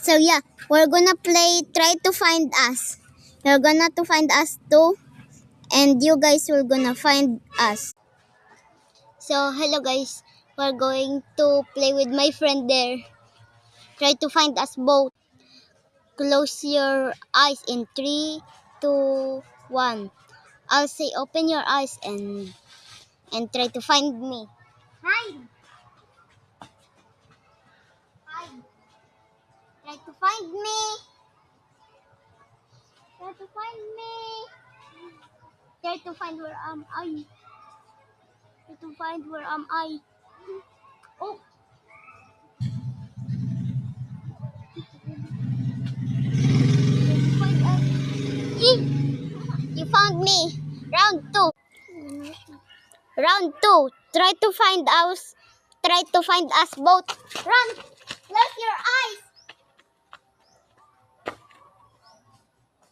So yeah, we're gonna play Try to Find Us. You're gonna to find us too, and you guys will gonna find us. So hello guys, we're going to play with my friend there. Try to find us both. Close your eyes in 3, 2, 1. I'll say open your eyes and try to find me. Hide! Hide! Try to find me! Try to find me! Try to find where am I? Try to find where am I? Oh! Find us. You found me. Round 2. Round 2. Try to find us. Try to find us both. Run! Close your eyes.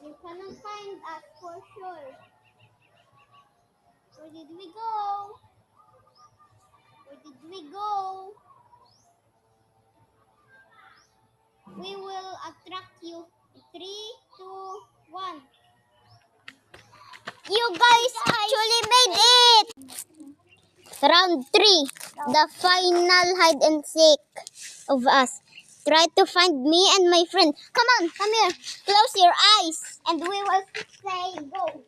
You cannot find us for sure. Where did we go? Where did we go? We will attract you. 3, 2, 1. You guys actually made it! Round 3. The final hide and seek of us. Try to find me and my friend. Come on, come here. Close your eyes and we will say go.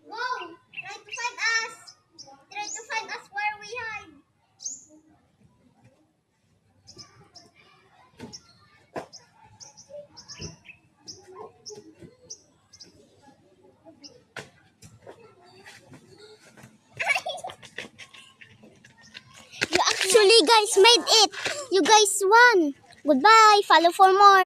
Go! Try to find us. Try to find us where we hide. You actually guys made it. You guys won. Goodbye. Follow for more.